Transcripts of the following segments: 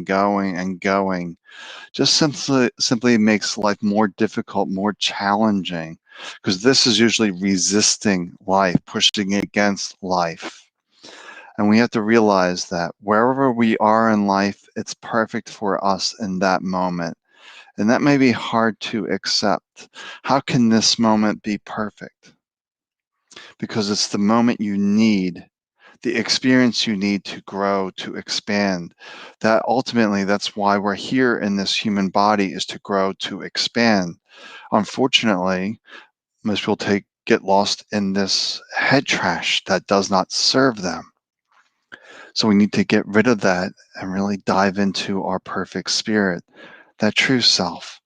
and going and going just simply makes life more difficult, more challenging, because this is usually resisting life, pushing against life. And we have to realize that wherever we are in life, it's perfect for us in that moment. And that may be hard to accept. How can this moment be perfect? Because it's the moment you need, the experience you need to grow, to expand. That ultimately, that's why we're here in this human body, is to grow, to expand. Unfortunately, most people get lost in this head trash that does not serve them. So we need to get rid of that and really dive into our perfect spirit, that true self.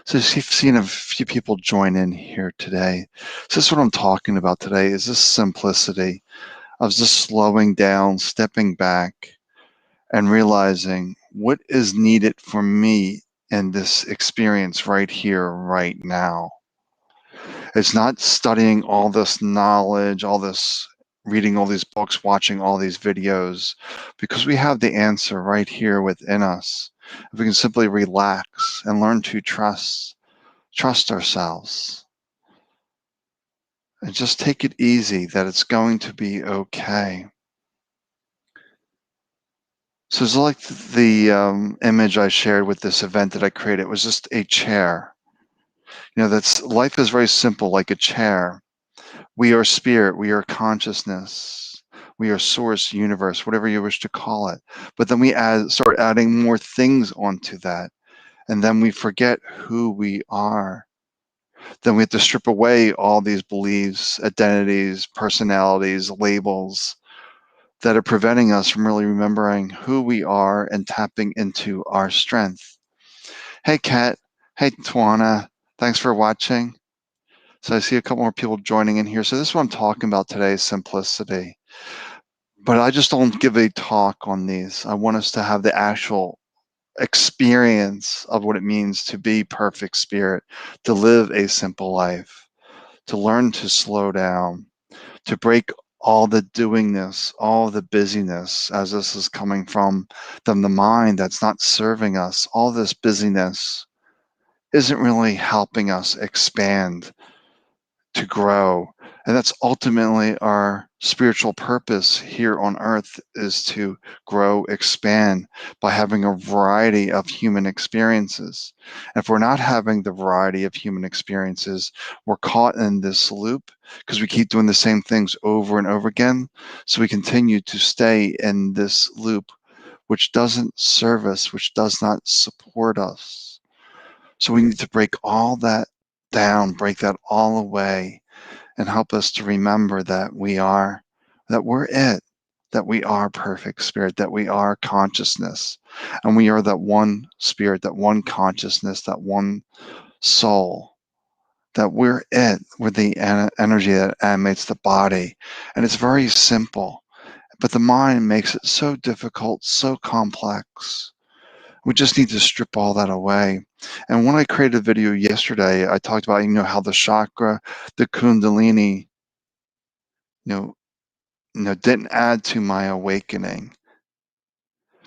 So you've seen a few people join in here today. So this is what I'm talking about today, is this simplicity of just slowing down, stepping back, and realizing what is needed for me in this experience right here, right now. It's not studying all this knowledge, all this reading all these books, watching all these videos, because we have the answer right here within us. If we can simply relax and learn to trust ourselves, and just take it easy, that it's going to be okay. So it's like the image I shared with this event that I created. It was just a chair. That's life is very simple, like a chair. We are spirit, we are consciousness, we are source, universe, whatever you wish to call it. But then we start adding more things onto that, and then we forget who we are. Then we have to strip away all these beliefs, identities, personalities, labels that are preventing us from really remembering who we are and tapping into our strength. Hey, Kat. Hey, Tawana. Thanks for watching. So I see a couple more people joining in here. So this is what I'm talking about today, simplicity. But I just don't give a talk on these. I want us to have the actual experience of what it means to be perfect spirit, to live a simple life, to learn to slow down, to break all the doingness, all the busyness, as this is coming from the mind that's not serving us. All this busyness isn't really helping us expand, to grow. And that's ultimately our spiritual purpose here on earth, is to grow, expand by having a variety of human experiences. And if we're not having the variety of human experiences, we're caught in this loop because we keep doing the same things over and over again. So we continue to stay in this loop, which doesn't serve us, which does not support us. So we need to break all that down, break that all away, and help us to remember that we're it, that we are perfect spirit, that we are consciousness, and we are that one spirit, that one consciousness, that one soul, that we're it, we're the energy that animates the body. And it's very simple, but the mind makes it so difficult, so complex. We just need to strip all that away. And when I created a video yesterday, I talked about, how the chakra, the kundalini, you know, didn't add to my awakening.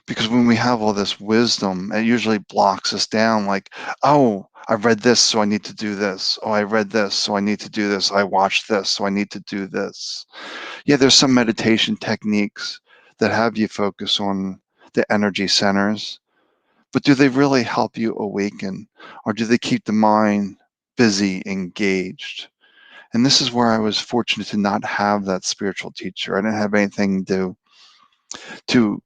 Because when we have all this wisdom, it usually blocks us down, like, oh, I read this, so I need to do this. Oh, I read this, so I need to do this. I watched this, so I need to do this. Yeah, there's some meditation techniques that have you focus on the energy centers, but do they really help you awaken, or do they keep the mind busy, engaged? And this is where I was fortunate to not have that spiritual teacher. I didn't have anything to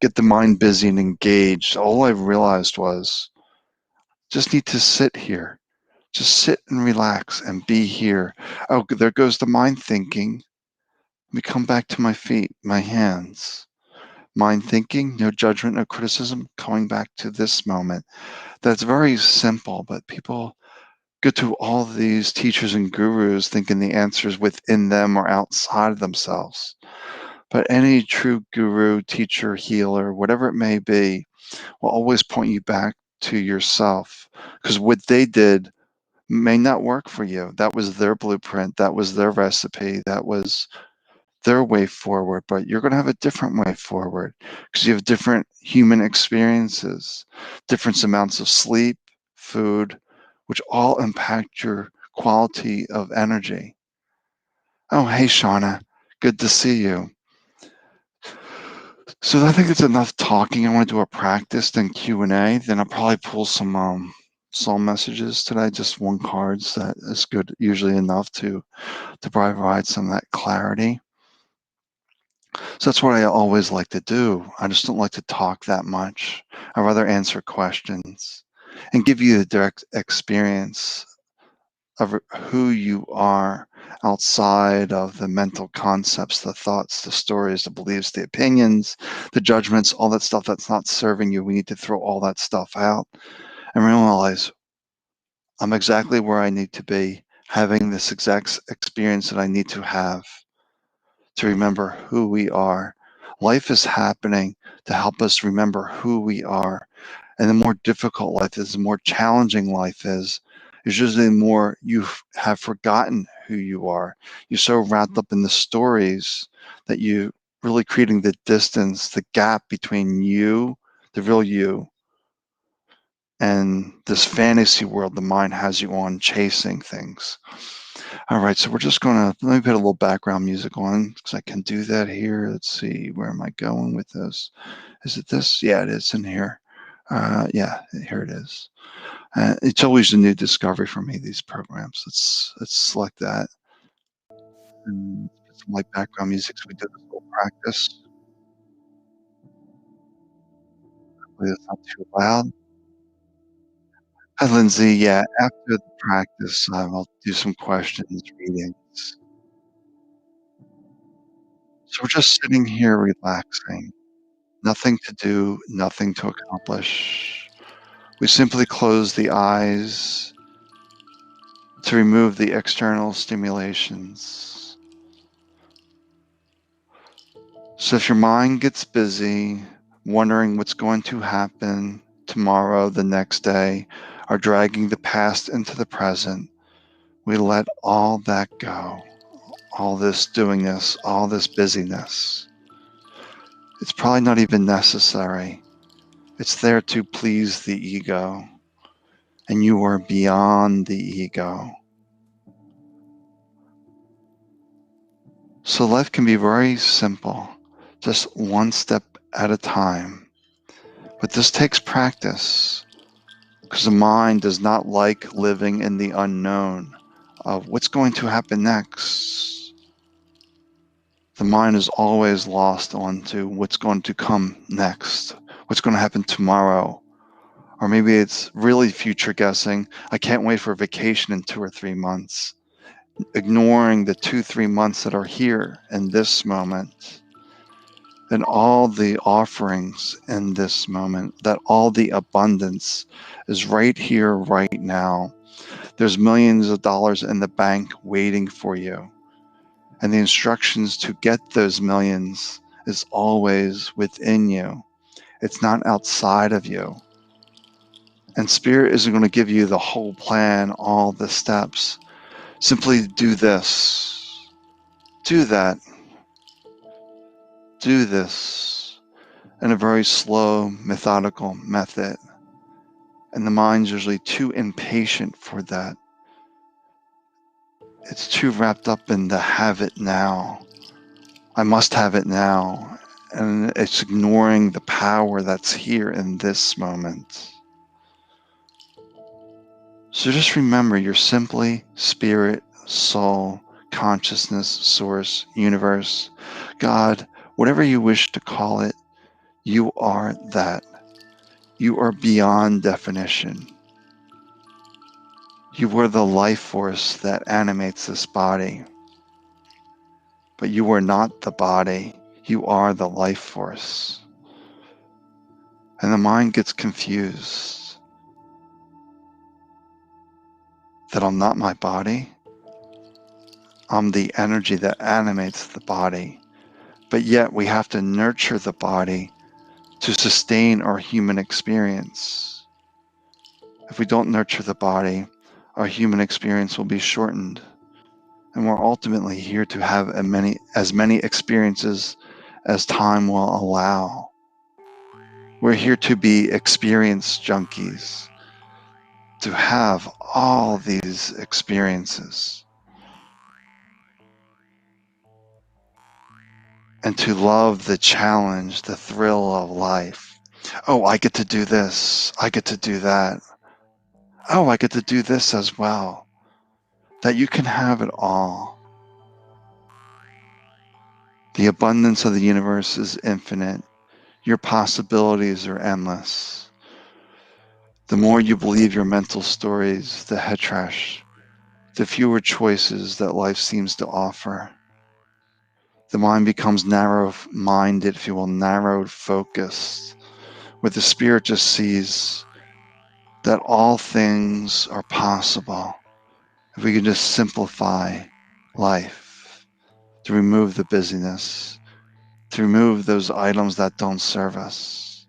get the mind busy and engaged. All I realized was just need to sit here. Just sit and relax and be here. Oh, there goes the mind thinking. Let me come back to my feet, my hands. Mind thinking, no judgment, no criticism, coming back to this moment. That's very simple, but people go to all these teachers and gurus thinking the answer is within them or outside of themselves. But any true guru, teacher, healer, whatever it may be, will always point you back to yourself, because what they did may not work for you. That was their blueprint. That was their recipe. That was their way forward, but you're going to have a different way forward because you have different human experiences, different amounts of sleep, food, which all impact your quality of energy. Oh, hey, Shauna. Good to see you. So I think it's enough talking. I want to do a practice, then Q&A. Then I'll probably pull some soul messages today, just one cards. That is good, usually enough to provide some of that clarity. So that's what I always like to do. I just don't like to talk that much. I'd rather answer questions and give you the direct experience of who you are outside of the mental concepts, the thoughts, the stories, the beliefs, the opinions, the judgments, all that stuff that's not serving you. We need to throw all that stuff out and realize I'm exactly where I need to be, having this exact experience that I need to have to remember who we are. Life is happening to help us remember who we are. And the more difficult life is, the more challenging life is usually the more you have forgotten who you are. You're so wrapped up in the stories that you really creating the distance, the gap between you, the real you, and this fantasy world the mind has you on chasing things. All right, so we're just gonna, let me put a little background music on because I can do that here. Let's see, where am I going with this? Is it this? Yeah, it is in here. Yeah, here it is. It's always a new discovery for me, these programs. Let's select that and put some like background music so we do this little practice. Hopefully it's not too loud. Hi, Lindsay. Yeah, after the practice, I'll do some questions, readings. So we're just sitting here relaxing. Nothing to do, nothing to accomplish. We simply close the eyes to remove the external stimulations. So if your mind gets busy, wondering what's going to happen tomorrow, the next day, or dragging the past into the present, we let all that go. All this doing this, all this busyness. It's probably not even necessary. It's there to please the ego. And you are beyond the ego. So life can be very simple, just one step at a time. But this takes practice because the mind does not like living in the unknown of what's going to happen next. The mind is always lost onto what's going to come next, what's going to happen tomorrow. Or maybe it's really future guessing. I can't wait for a vacation in 2 or 3 months, ignoring the 2-3 months that are here in this moment, and all the offerings in this moment, that all the abundance is right here, right now. There's millions of dollars in the bank waiting for you. And the instructions to get those millions is always within you. It's not outside of you. And Spirit isn't going to give you the whole plan, all the steps. Simply do this, do that, do this in a very slow, methodical method. And the mind's usually too impatient for that. It's too wrapped up in the have it now. I must have it now. And it's ignoring the power that's here in this moment. So just remember, you're simply spirit, soul, consciousness, source, universe, God, whatever you wish to call it, you are that. You are beyond definition. You are the life force that animates this body. But you are not the body. You are the life force. And the mind gets confused that I'm not my body. I'm the energy that animates the body. But yet we have to nurture the body to sustain our human experience. If we don't nurture the body, our human experience will be shortened And we're ultimately here to have as many experiences as time will allow. We're here to be experience junkies, to have all these experiences, and to love the challenge, the thrill of life. Oh, I get to do this. I get to do that. Oh, I get to do this as well. That you can have it all. The abundance of the universe is infinite. Your possibilities are endless. The more you believe your mental stories, the head trash, the fewer choices that life seems to offer. The mind becomes narrow-minded, if you will, narrowed focused, where the spirit just sees that all things are possible if we can just simplify life, to remove the busyness, to remove those items that don't serve us,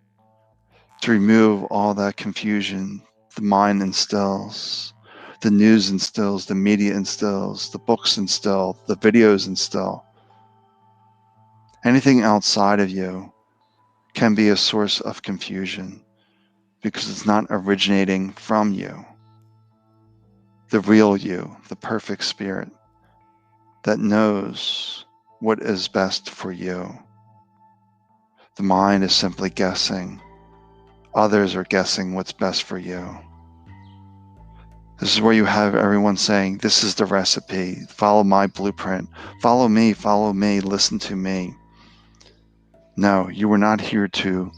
to remove all that confusion the mind instills, the news instills, the media instills, the books instill, the videos instill. Anything outside of you can be a source of confusion because it's not originating from you. The real you, the perfect spirit that knows what is best for you. The mind is simply guessing. Others are guessing what's best for you. This is where you have everyone saying, this is the recipe, follow my blueprint, follow me, listen to me. No, you were not here to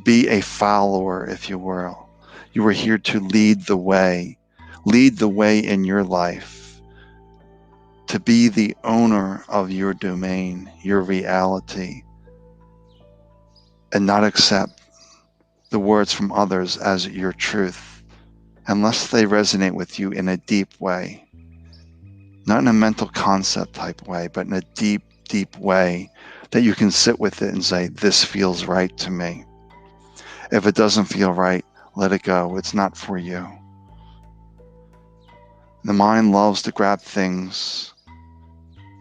be a follower, if you will. You were here to lead the way in your life, to be the owner of your domain, your reality, and not accept the words from others as your truth, unless they resonate with you in a deep way. Not in a mental concept type way, but in a deep, deep way that you can sit with it and say, this feels right to me. If it doesn't feel right, let it go. It's not for you. The mind loves to grab things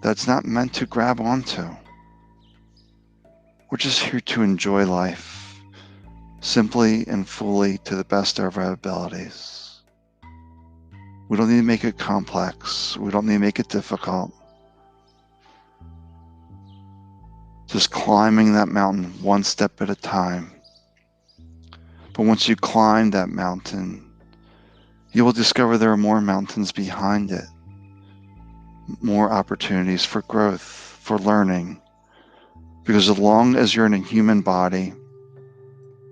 that's not meant to grab onto. We're just here to enjoy life, simply and fully to the best of our abilities. We don't need to make it complex. We don't need to make it difficult. Just climbing that mountain one step at a time. But once you climb that mountain, you will discover there are more mountains behind it. More opportunities for growth, for learning. Because as long as you're in a human body,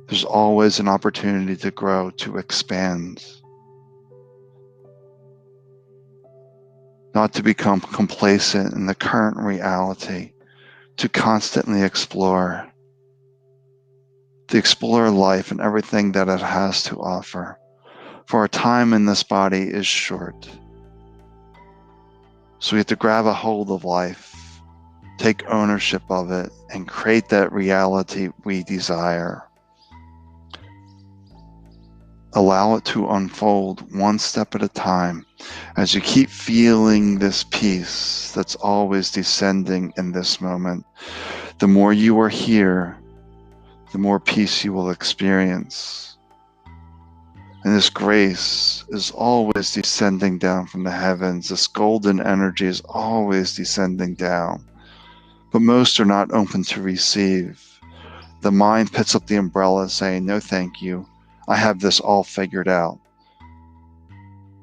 there's always an opportunity to grow, to expand. Not to become complacent in the current reality, to constantly explore, to explore life and everything that it has to offer. For our time in this body is short. So we have to grab a hold of life, take ownership of it, and create that reality we desire. Allow it to unfold one step at a time as you keep feeling this peace that's always descending in this moment. The more you are here, the more peace you will experience. And this grace is always descending down from the heavens. This golden energy is always descending down. But most are not open to receive. The mind puts up the umbrella saying, no, thank you. I have this all figured out.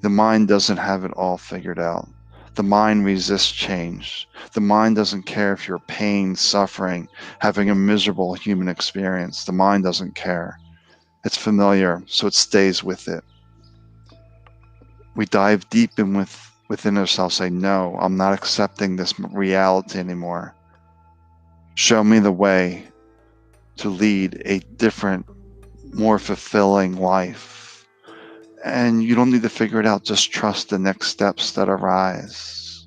The mind doesn't have it all figured out. The mind resists change. The mind doesn't care if you're pain, suffering, having a miserable human experience. The mind doesn't care. It's familiar, so it stays with it. We dive deep in within ourselves, say, no, I'm not accepting this reality anymore. Show me the way to lead a different, more fulfilling life. And you don't need to figure it out, just trust the next steps that arise.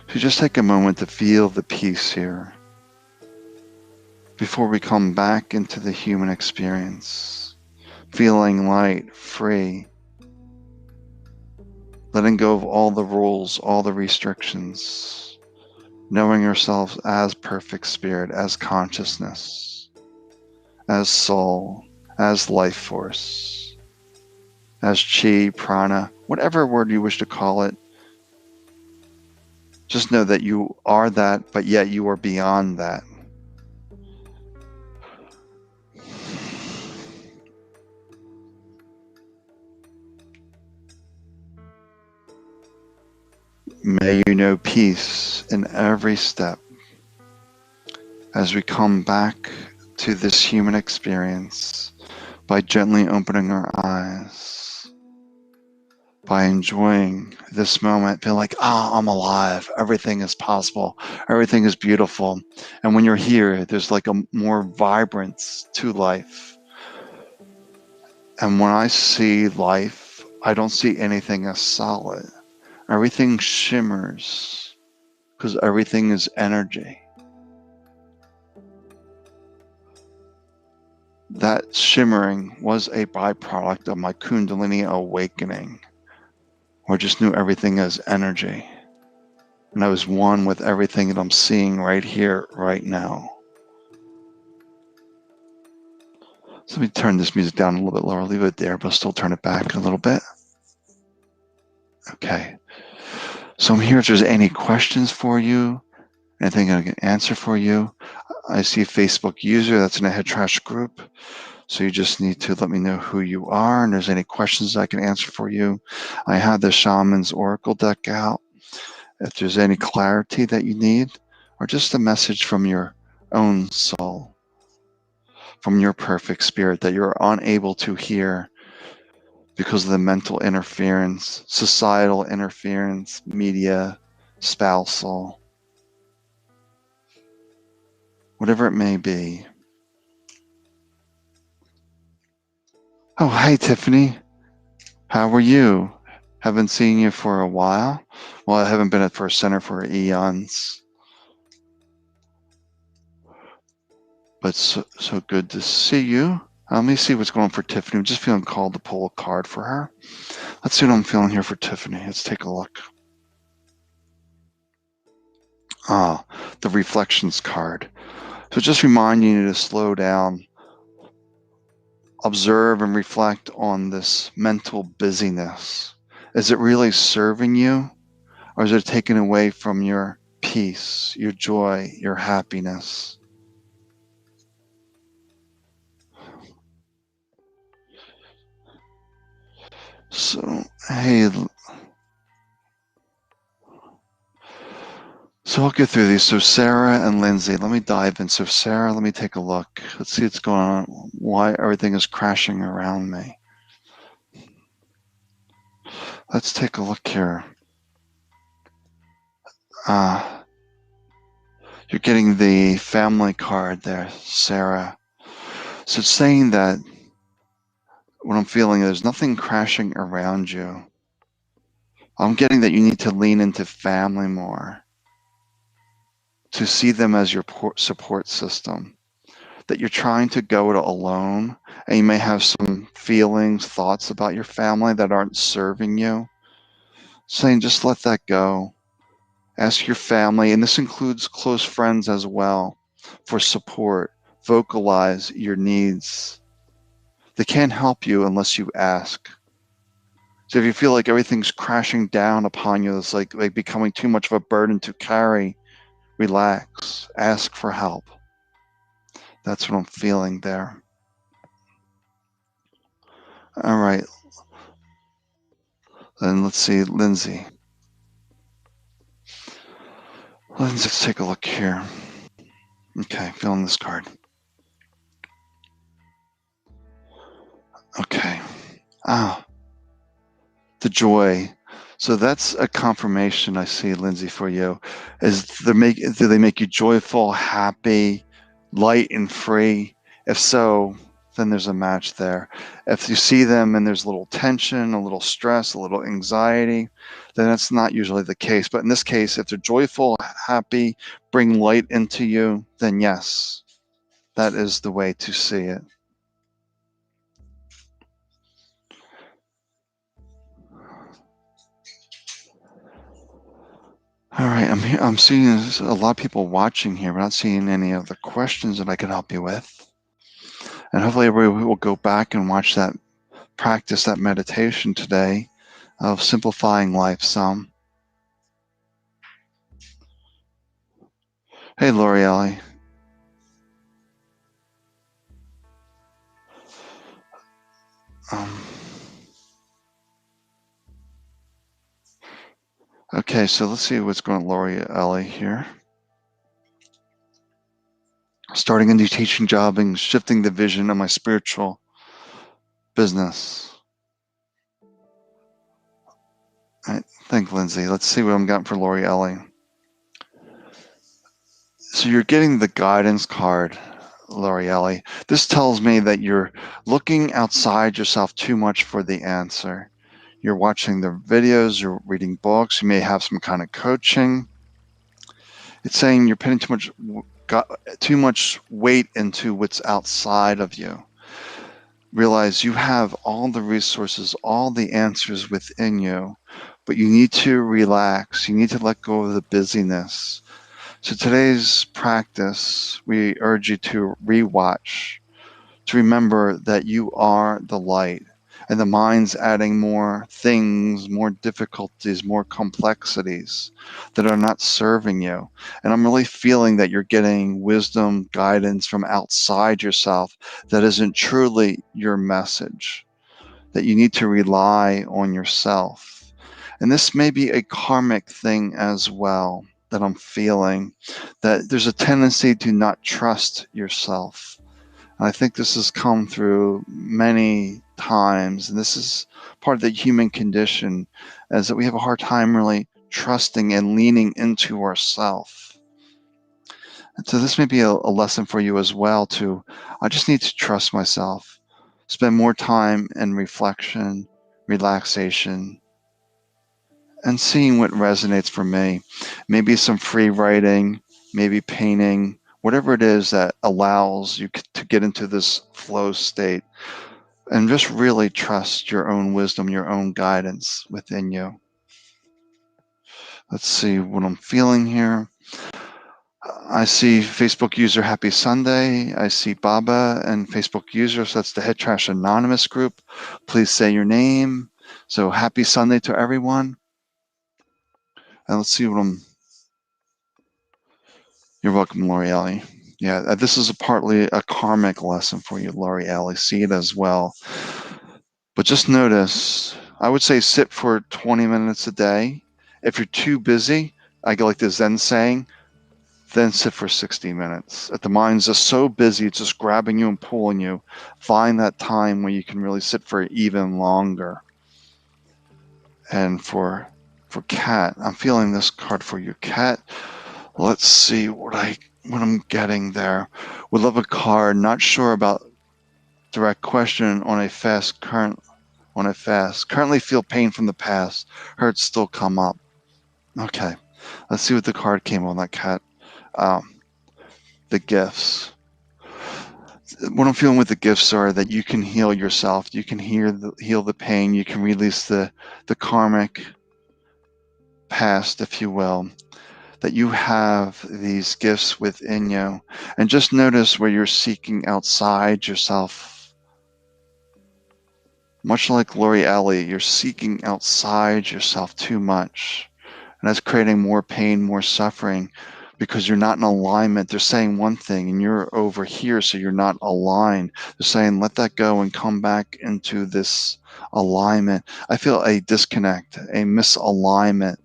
So just take a moment to feel the peace here before we come back into the human experience, feeling light, free, letting go of all the rules, all the restrictions, knowing yourselves as perfect spirit, as consciousness, as soul, as life force, as chi, prana, whatever word you wish to call it. Just know that you are that, but yet you are beyond that. May you know peace in every step as we come back to this human experience by gently opening our eyes, by enjoying this moment, feel like, I'm alive. Everything is possible. Everything is beautiful. And when you're here, there's like a more vibrance to life. And when I see life, I don't see anything as solid. Everything shimmers because everything is energy. That shimmering was a byproduct of my Kundalini awakening, where I just knew everything as energy. And I was one with everything that I'm seeing right here, right now. So let me turn this music down a little bit lower, leave it there, but I'll still turn it back a little bit. Okay. So I'm here if there's any questions for you, anything I can answer for you. I see a Facebook user that's in a head trash group. So you just need to let me know who you are and there's any questions I can answer for you. I have the Shaman's Oracle deck out. If there's any clarity that you need, or just a message from your own soul, from your perfect spirit that you're unable to hear because of the mental interference, societal interference, media, spousal, whatever it may be. Oh, hey, Tiffany. How are you? Haven't seen you for a while. Well, I haven't been at First Center for eons. But so good to see you. Let me see what's going on for Tiffany. I'm just feeling called to pull a card for her. Let's see what I'm feeling here for Tiffany. Let's take a look. The reflections card. So just reminding you to slow down, observe and reflect on this mental busyness. Is it really serving you, or is it taking away from your peace, your joy, your happiness? So, hey, so I'll get through these. So Sarah and Lindsay, let me dive in. So Sarah, let me take a look. Let's see what's going on, why everything is crashing around me. Let's take a look here. You're getting the family card there, Sarah. So it's saying that what I'm feeling, there's nothing crashing around you. I'm getting that you need to lean into family more, to see them as your support system, that you're trying to go it alone, and you may have some feelings, thoughts about your family that aren't serving you. Saying just let that go. Ask your family, and this includes close friends as well, for support. Vocalize your needs. They can't help you unless you ask. So if you feel like everything's crashing down upon you, it's like becoming too much of a burden to carry, relax, ask for help. That's what I'm feeling there. All right. Then let's see, Lindsay. Let's take a look here. Okay, feeling this card. Okay. The joy. So that's a confirmation I see, Lindsay, for you. Do they make you joyful, happy, light, and free? If so, then there's a match there. If you see them and there's a little tension, a little stress, a little anxiety, then that's not usually the case. But in this case, if they're joyful, happy, bring light into you, then yes, that is the way to see it. All right, I'm seeing there's a lot of people watching here. We're not seeing any of the questions that I can help you with. And hopefully everybody will go back and watch that, practice that meditation today of simplifying life some. Hey, L'Oreal. Um, okay, so let's see what's going on, L'Oreal here. Starting a new teaching job and shifting the vision of my spiritual business. All right, thank Lindsay. Let's see what I'm getting for L'Oreal. So you're getting the guidance card, L'Oreal. This tells me that you're looking outside yourself too much for the answer. You're watching the videos, you're reading books, you may have some kind of coaching. It's saying you're putting too much weight into what's outside of you. Realize you have all the resources, all the answers within you, but you need to relax. You need to let go of the busyness. So today's practice, we urge you to rewatch, to remember that you are the light, and the mind's adding more things, more difficulties, more complexities that are not serving you. And I'm really feeling that you're getting wisdom, guidance from outside yourself that isn't truly your message, that you need to rely on yourself. And this may be a karmic thing as well that I'm feeling, that there's a tendency to not trust yourself. And I think this has come through many times, and this is part of the human condition, is that we have a hard time really trusting and leaning into ourself. And so this may be a lesson for you as well to, I just need to trust myself, spend more time in reflection, relaxation, and seeing what resonates for me. Maybe some free writing, maybe painting, whatever it is that allows you to get into this flow state and just really trust your own wisdom, your own guidance within you. Let's see what I'm feeling here. I see Facebook user Happy Sunday. I see Baba and Facebook user, so that's the Head Trash Anonymous group. Please say your name. So happy Sunday to everyone. And let's see what I'm. You're welcome, L'Oreal. Yeah, this is partly a karmic lesson for you, L'Oreal. See it as well. But just notice, I would say sit for 20 minutes a day. If you're too busy, I go like the Zen saying, then sit for 60 minutes. If the mind's just so busy, it's just grabbing you and pulling you, find that time where you can really sit for even longer. And for Cat, I'm feeling this card for you, Cat. Let's see what I'm getting there. Would love a card. Not sure about direct question on a fast. Currently feel pain from the past. Hurts still come up. Okay. Let's see what the card came on that, Cat. The gifts. What I'm feeling with the gifts are that you can heal yourself. You can heal the pain. You can release the karmic past, if you will. That you have these gifts within you. And just notice where you're seeking outside yourself. Much like L'Oreal, you're seeking outside yourself too much. And that's creating more pain, more suffering, because you're not in alignment. They're saying one thing and you're over here, so you're not aligned. They're saying, let that go and come back into this alignment. I feel a disconnect, a misalignment.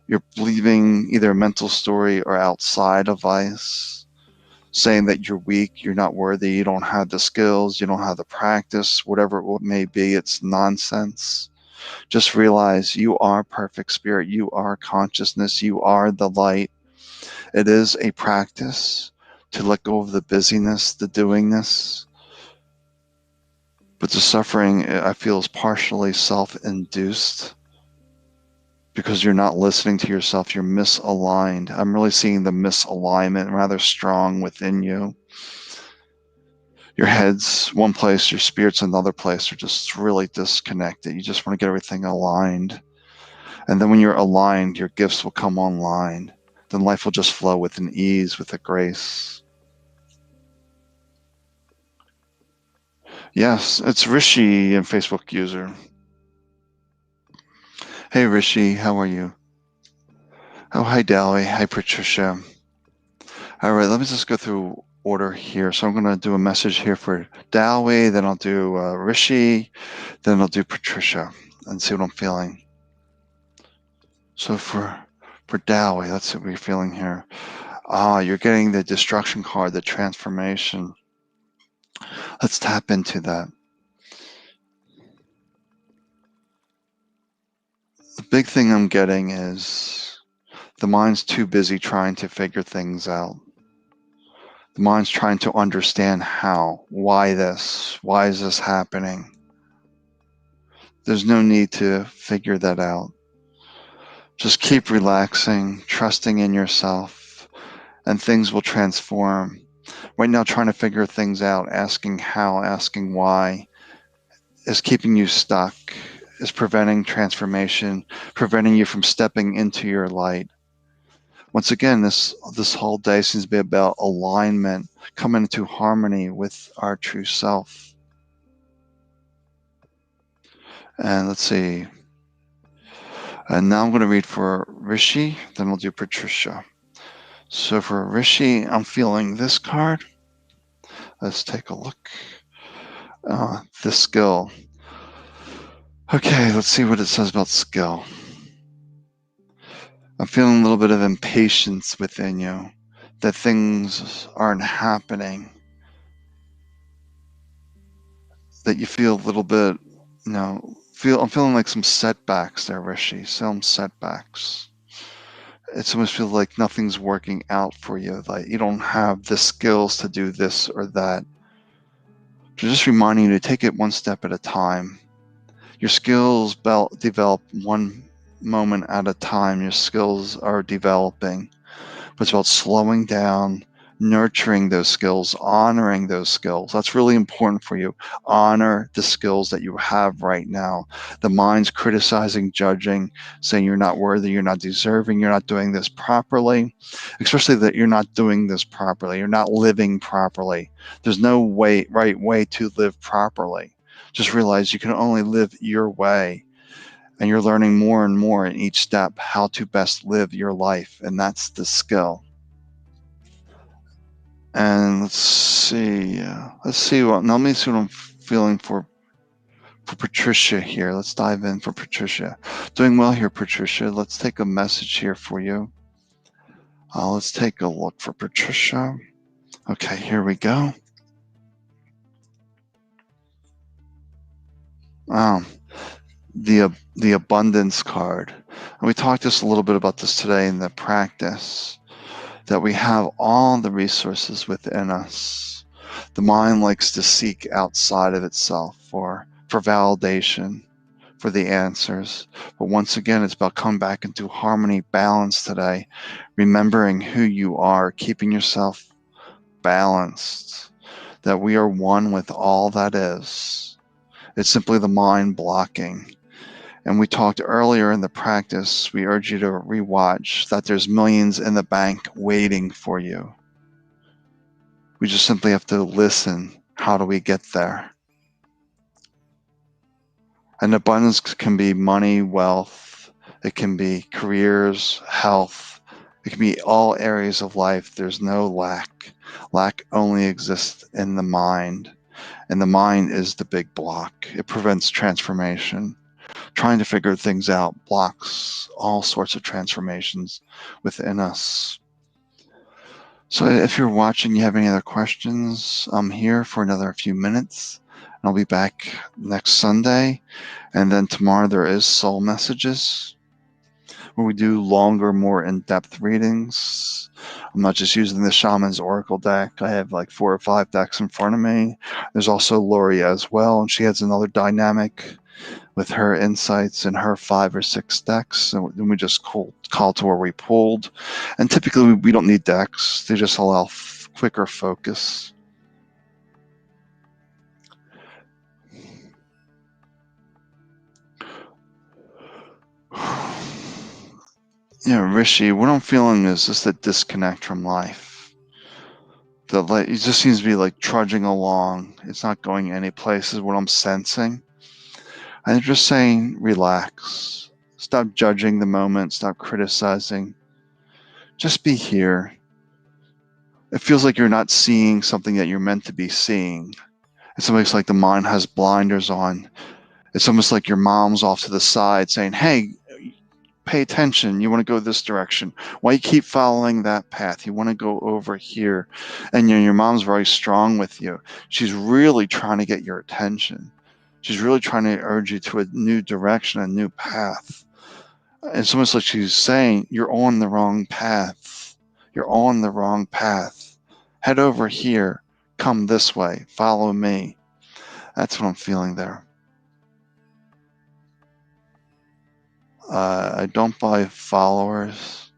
You're believing either a mental story or outside of vice, saying that you're weak, you're not worthy, you don't have the skills, you don't have the practice, whatever it may be, it's nonsense. Just realize you are perfect spirit, you are consciousness, you are the light. It is a practice to let go of the busyness, the doingness. But the suffering, I feel, is partially self-induced. Because you're not listening to yourself, you're misaligned. I'm really seeing the misalignment rather strong within you. Your head's one place, your spirit's another place. You're just really disconnected. You just want to get everything aligned. And then when you're aligned, your gifts will come online. Then life will just flow with an ease, with a grace. Yes, it's Rishi, a Facebook user. Hey Rishi, how are you? Oh, hi Dali. Hi Patricia. All right, let me just go through order here. So I'm going to do a message here for Dali, then I'll do Rishi, then I'll do Patricia, and see what I'm feeling. So for Dali, let's see what we're feeling here. You're getting the destruction card, the transformation. Let's tap into that. The big thing I'm getting is the mind's too busy trying to figure things out. The mind's trying to understand how, why is this happening? There's no need to figure that out. Just keep relaxing, trusting in yourself, and things will transform. Right now, trying to figure things out, asking how, asking why, is keeping you stuck, is preventing transformation, preventing you from stepping into your light. Once again, this whole day seems to be about alignment, coming into harmony with our true self. And let's see. And now I'm going to read for Rishi, then we'll do Patricia. So for Rishi, I'm feeling this card. Let's take a look. This skill. Okay, let's see what it says about skill. I'm feeling a little bit of impatience within you, that things aren't happening, that you feel a little bit, I'm feeling like some setbacks there, Rishi, some setbacks. It's almost feels like nothing's working out for you, like you don't have the skills to do this or that. Just reminding you to take it one step at a time. Your skills develop one moment at a time. Your skills are developing. But it's about slowing down, nurturing those skills, honoring those skills. That's really important for you. Honor the skills that you have right now. The mind's criticizing, judging, saying you're not worthy, you're not deserving, you're not doing this properly, especially that you're not doing this properly, you're not living properly. There's no right way to live properly. Just realize you can only live your way. And you're learning more and more in each step how to best live your life. And that's the skill. And let's see. Now let me see what I'm feeling for Patricia here. Let's dive in for Patricia. Doing well here, Patricia. Let's take a message here for you. Let's take a look for Patricia. Okay, here we go. Um, the abundance card. And we talked just a little bit about this today in the practice, that we have all the resources within us. The mind likes to seek outside of itself for validation, for the answers. But once again, it's about coming back into harmony, balance today, remembering who you are, keeping yourself balanced, that we are one with all that is. It's simply the mind blocking. And we talked earlier in the practice, we urge you to rewatch that there's millions in the bank waiting for you. We just simply have to listen. How do we get there? And abundance can be money, wealth, it can be careers, health, it can be all areas of life. There's no lack. Lack only exists in the mind, and the mind is the big block. It prevents transformation. Trying to figure things out blocks all sorts of transformations within us. So if you're watching, you have any other questions, I'm here for another few minutes. I'll be back next Sunday. And then tomorrow there is Soul Messages, where we do longer, more in-depth readings. I'm not just using the Shaman's Oracle deck. I have like 4 or 5 decks in front of me. There's also Lori as well, and she has another dynamic with her insights in her 5 or 6 decks. And then we just call to where we pulled. And typically we don't need decks. They just allow quicker focus. Rishi, what I'm feeling is just a disconnect from life. It just seems to be like trudging along. It's not going any place, is what I'm sensing. And they're just saying, relax. Stop judging the moment. Stop criticizing. Just be here. It feels like you're not seeing something that you're meant to be seeing. It's almost like the mind has blinders on. It's almost like your mom's off to the side saying, hey, pay attention. You want to go this direction. Why you keep following that path? You want to go over here. And your mom's very strong with you. She's really trying to get your attention. She's really trying to urge you to a new direction, a new path. It's almost like she's saying, you're on the wrong path. You're on the wrong path. Head over here. Come this way. Follow me. That's what I'm feeling there. I don't buy followers.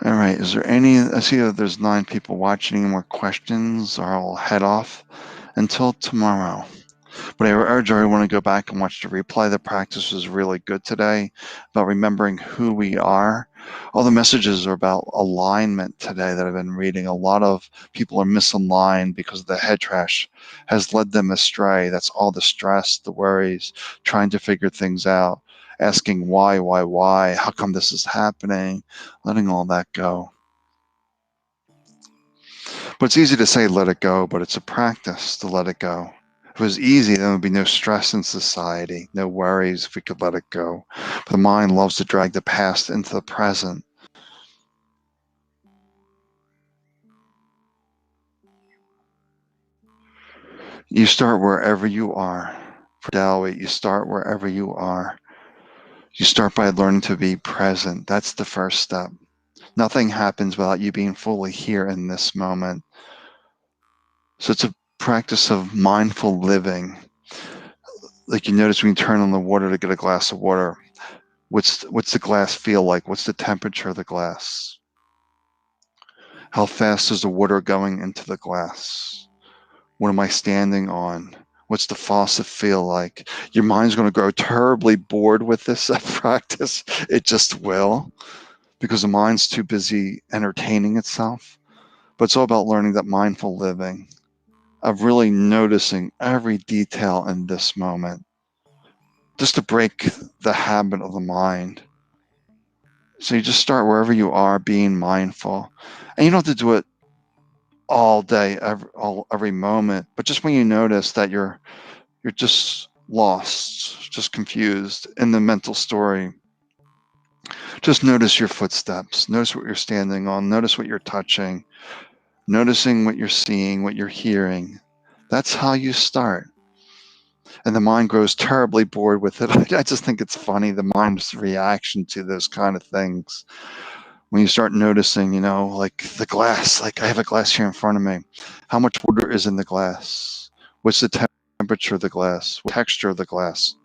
All right. Is there any? I see that there's 9 people watching. Any more questions, or I'll head off until tomorrow. But I urge everyone to go back and watch the replay. The practice was really good today about remembering who we are. All the messages are about alignment today that I've been reading. A lot of people are misaligned because the head trash has led them astray. That's all the stress, the worries, trying to figure things out, asking why, how come this is happening, letting all that go. But it's easy to say let it go, but it's a practice to let it go. If it was easy, then there would be no stress in society, no worries if we could let it go. But the mind loves to drag the past into the present. You start wherever you are. For Dawit, you start wherever you are. You start by learning to be present. That's the first step. Nothing happens without you being fully here in this moment. So it's a practice of mindful living. Like you notice when you turn on the water to get a glass of water, what's the glass feel like? What's the temperature of the glass? How fast is the water going into the glass? What am I standing on? What's the faucet feel like? Your mind's going to grow terribly bored with this practice. It just will, because the mind's too busy entertaining itself. But it's all about learning that mindful living, of really noticing every detail in this moment, just to break the habit of the mind. So you just start wherever you are, being mindful. And you don't have to do it all day, every moment, but just when you notice that you're just lost, just confused in the mental story, just notice your footsteps, notice what you're standing on, notice what you're touching, noticing what you're seeing, what you're hearing. That's how you start. And the mind grows terribly bored with it. I just think it's funny, the mind's reaction to those kind of things. When you start noticing, like the glass, like I have a glass here in front of me. How much water is in the glass? What's the temperature of the glass? What texture of the glass?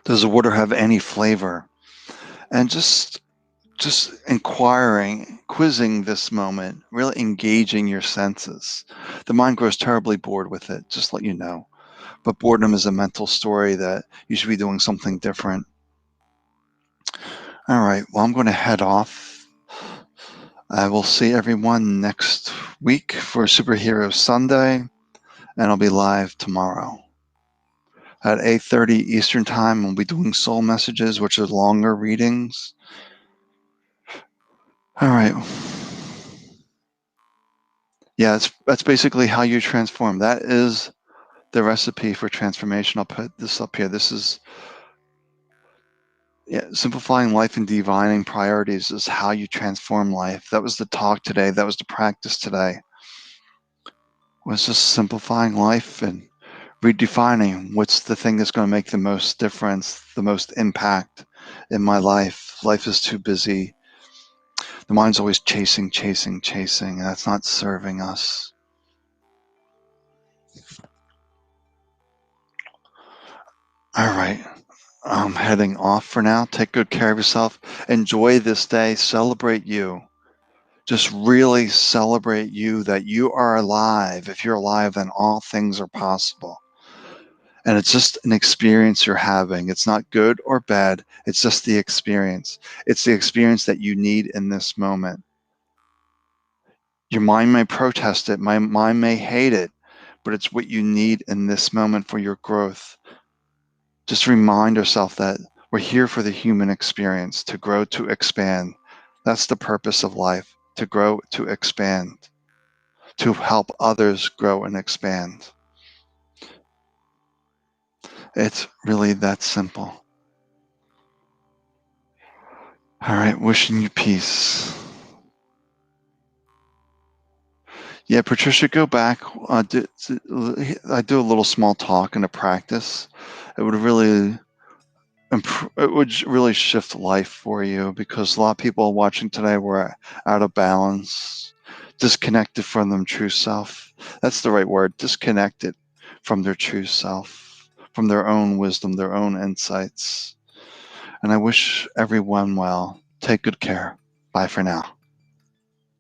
Does the water have any flavor? And just inquiring, quizzing this moment, really engaging your senses. The mind grows terribly bored with it, just let you know. But boredom is a mental story that you should be doing something different. All right, well, I'm going to head off. I will see everyone next week for Superhero Sunday, and I'll be live tomorrow. At 8:30 Eastern Time, we'll be doing soul messages, which are longer readings. All right. Yeah, that's basically how you transform. That is the recipe for transformation. I'll put this up here. This is simplifying life and divining priorities is how you transform life. That was the talk today. That was the practice today. Was just simplifying life and redefining what's the thing that's going to make the most difference, the most impact in my life. Life is too busy. The mind's always chasing, and that's not serving us. All right. I'm heading off for now. Take good care of yourself. Enjoy this day. Celebrate you. Just really celebrate you, that you are alive. If you're alive, then all things are possible. And it's just an experience you're having. It's not good or bad. It's just the experience. It's the experience that you need in this moment. Your mind may protest it. My mind may hate it, but it's what you need in this moment for your growth. Just remind yourself that we're here for the human experience, to grow, to expand. That's the purpose of life, to grow, to expand, to help others grow and expand. It's really that simple. All right, wishing you peace. Yeah, Patricia, go back. I do a little small talk and a practice. It would really it would really shift life for you, because a lot of people watching today were out of balance, disconnected from their true self. That's the right word, disconnected from their true self, from their own wisdom, their own insights. And I wish everyone well. Take good care. Bye for now.